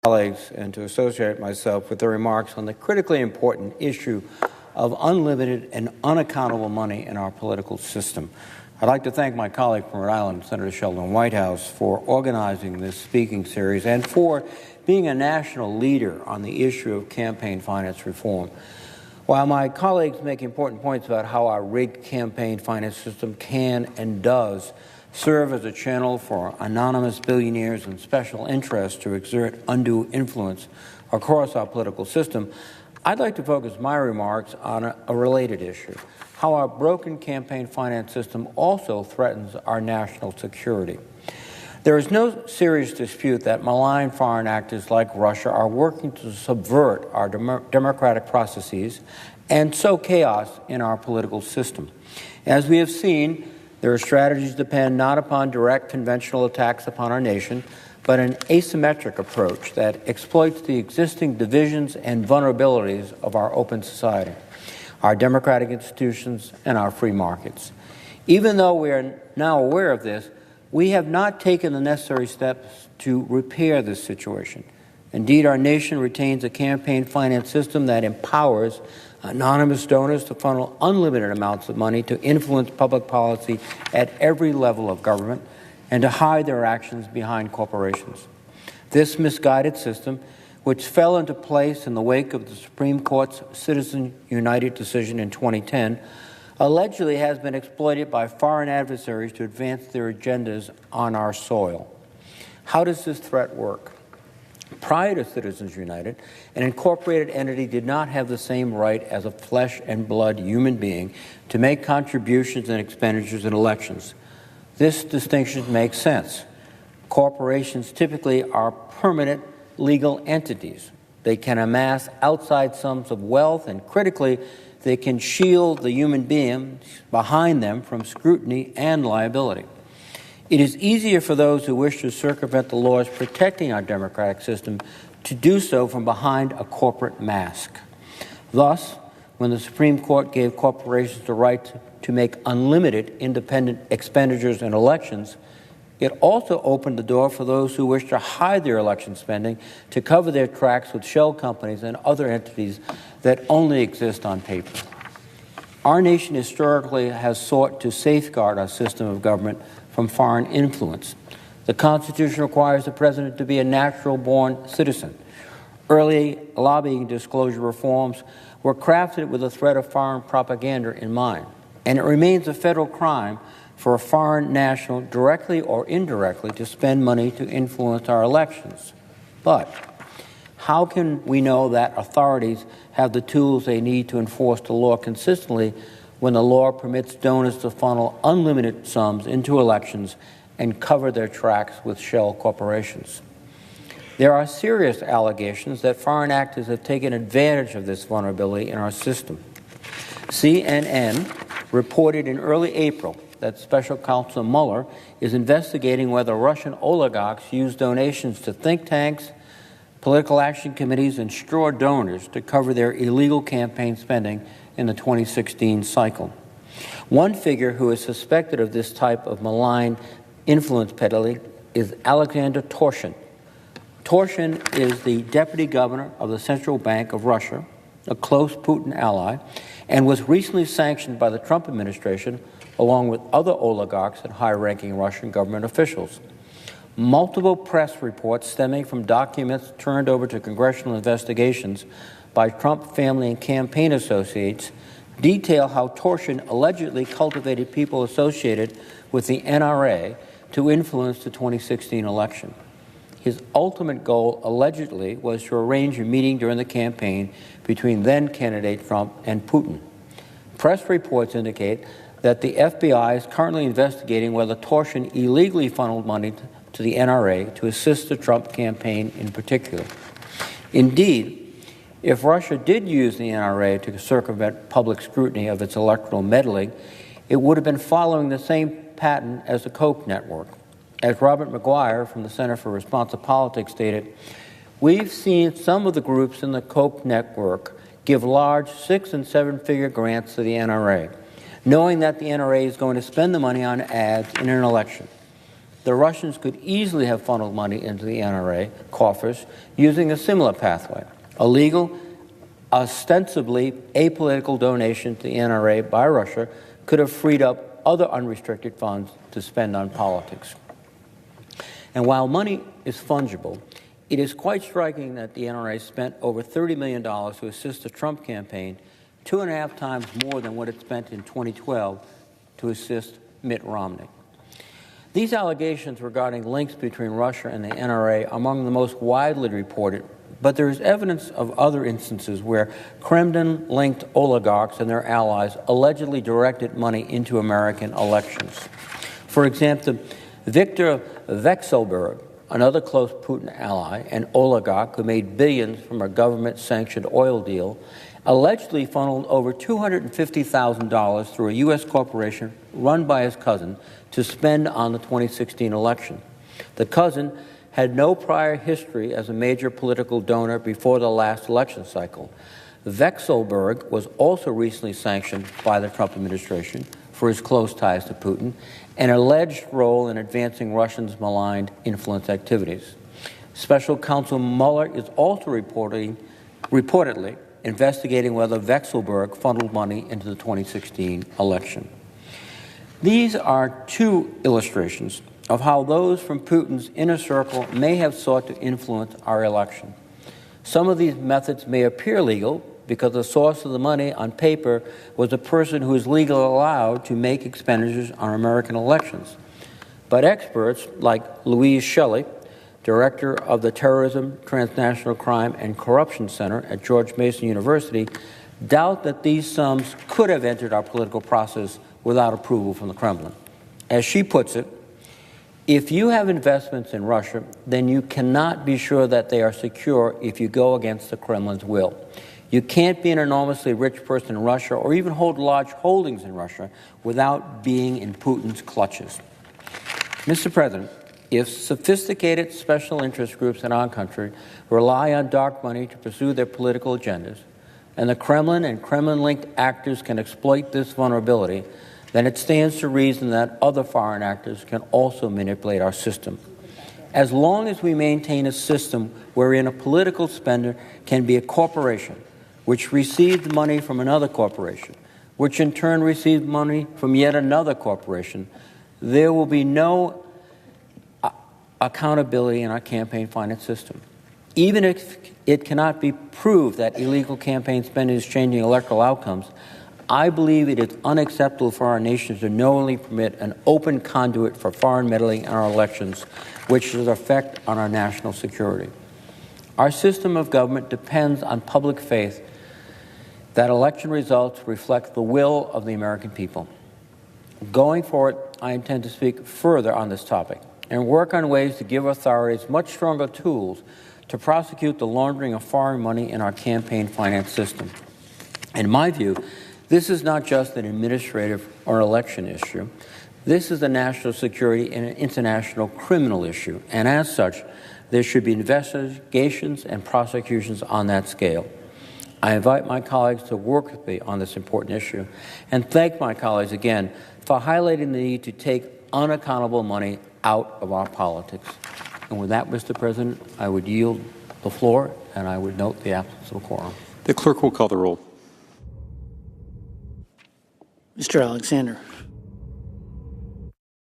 colleagues and to associate myself with their remarks on the critically important issue of unlimited and unaccountable money in our political system. I'd like to thank my colleague from Rhode Island, Senator Sheldon Whitehouse, for organizing this speaking series and for being a national leader on the issue of campaign finance reform. While my colleagues make important points about how our rigged campaign finance system can and does serve as a channel for anonymous billionaires and special interests to exert undue influence across our political system, I'd like to focus my remarks on a related issue: how our broken campaign finance system also threatens our national security. There is no serious dispute that malign foreign actors like Russia are working to subvert our democratic processes and sow chaos in our political system. As we have seen, their strategies depend not upon direct conventional attacks upon our nation, but an asymmetric approach that exploits the existing divisions and vulnerabilities of our open society, our democratic institutions, and our free markets. Even though we are now aware of this, we have not taken the necessary steps to repair this situation. Indeed, our nation retains a campaign finance system that empowers anonymous donors to funnel unlimited amounts of money to influence public policy at every level of government and to hide their actions behind corporations. This misguided system, which fell into place in the wake of the Supreme Court's Citizens United decision in 2010, allegedly has been exploited by foreign adversaries to advance their agendas on our soil. How does this threat work? Prior to Citizens United, an incorporated entity did not have the same right as a flesh and blood human being to make contributions and expenditures in elections. This distinction makes sense. Corporations typically are permanent legal entities. They can amass outside sums of wealth, and critically, they can shield the human beings behind them from scrutiny and liability. It is easier for those who wish to circumvent the laws protecting our democratic system to do so from behind a corporate mask. Thus, when the Supreme Court gave corporations the right to make unlimited independent expenditures in elections, it also opened the door for those who wish to hide their election spending to cover their tracks with shell companies and other entities that only exist on paper. Our nation historically has sought to safeguard our system of government from foreign influence. The Constitution requires the President to be a natural-born citizen. Early lobbying disclosure reforms were crafted with the threat of foreign propaganda in mind, and it remains a federal crime for a foreign national, directly or indirectly, to spend money to influence our elections. But how can we know that authorities have the tools they need to enforce the law consistently when the law permits donors to funnel unlimited sums into elections and cover their tracks with shell corporations? There are serious allegations that foreign actors have taken advantage of this vulnerability in our system. CNN reported in early April that Special Counsel Mueller is investigating whether Russian oligarchs used donations to think tanks, political action committees, and straw donors to cover their illegal campaign spending in the 2016 cycle. One figure who is suspected of this type of malign influence peddling is Alexander Torshin. Torshin is the deputy governor of the Central Bank of Russia, a close Putin ally, and was recently sanctioned by the Trump administration along with other oligarchs and high-ranking Russian government officials. Multiple press reports stemming from documents turned over to congressional investigations by Trump family and campaign associates detail how Torshin allegedly cultivated people associated with the NRA to influence the 2016 election. His ultimate goal, allegedly, was to arrange a meeting during the campaign between then-candidate Trump and Putin. Press reports indicate that the FBI is currently investigating whether Torshin illegally funneled money to the NRA to assist the Trump campaign in particular. Indeed, if Russia did use the NRA to circumvent public scrutiny of its electoral meddling, it would have been following the same pattern as the Koch network. As Robert McGuire from the Center for Responsive Politics stated, "We've seen some of the groups in the Koch network give large 6- and 7-figure grants to the NRA, knowing that the NRA is going to spend the money on ads in an election. the Russians could easily have funneled money into the NRA coffers using a similar pathway. A legal, ostensibly apolitical donation to the NRA by Russia could have freed up other unrestricted funds to spend on politics. And while money is fungible, it is quite striking that the NRA spent over $30 million to assist the Trump campaign, 2.5 times more than what it spent in 2012 to assist Mitt Romney. These allegations regarding links between Russia and the NRA are among the most widely reported, but there is evidence of other instances where Kremlin-linked oligarchs and their allies allegedly directed money into American elections. For example, Viktor Vekselberg, another close Putin ally, an oligarch who made billions from a government-sanctioned oil deal, allegedly funneled over $250,000 through a U.S. corporation run by his cousin to spend on the 2016 election. The cousin had no prior history as a major political donor before the last election cycle. Vekselberg was also recently sanctioned by the Trump administration for his close ties to Putin and alleged role in advancing Russians' maligned influence activities. Special Counsel Mueller is also reportedly investigating whether Vekselberg funneled money into the 2016 election. These are two illustrations of how those from Putin's inner circle may have sought to influence our election. Some of these methods may appear legal because the source of the money on paper was a person who is legally allowed to make expenditures on American elections. But experts like Louise Shelley, director of the Terrorism, Transnational Crime, and Corruption Center at George Mason University, doubt that these sums could have entered our political process without approval from the Kremlin. As she puts it, if you have investments in Russia, then you cannot be sure that they are secure if you go against the Kremlin's will. You can't be an enormously rich person in Russia or even hold large holdings in Russia without being in Putin's clutches. Mr. President, if sophisticated special interest groups in our country rely on dark money to pursue their political agendas, and the Kremlin and Kremlin-linked actors can exploit this vulnerability, then it stands to reason that other foreign actors can also manipulate our system. As long as we maintain a system wherein a political spender can be a corporation which received money from another corporation, which in turn received money from yet another corporation, there will be no accountability in our campaign finance system. Even if it cannot be proved that illegal campaign spending is changing electoral outcomes, I believe it is unacceptable for our nation to knowingly permit an open conduit for foreign meddling in our elections, which has an effect on our national security. Our system of government depends on public faith that election results reflect the will of the American people. Going forward, I intend to speak further on this topic and work on ways to give authorities much stronger tools to prosecute the laundering of foreign money in our campaign finance system. In my view, this is not just an administrative or election issue. This is a national security and an international criminal issue, and as such, there should be investigations and prosecutions on that scale. I invite my colleagues to work with me on this important issue and thank my colleagues again for highlighting the need to take unaccountable money out of our politics. And with that, Mr. President, I would yield the floor and I would note the absence of a quorum. The clerk will call the roll. Mr. Alexander.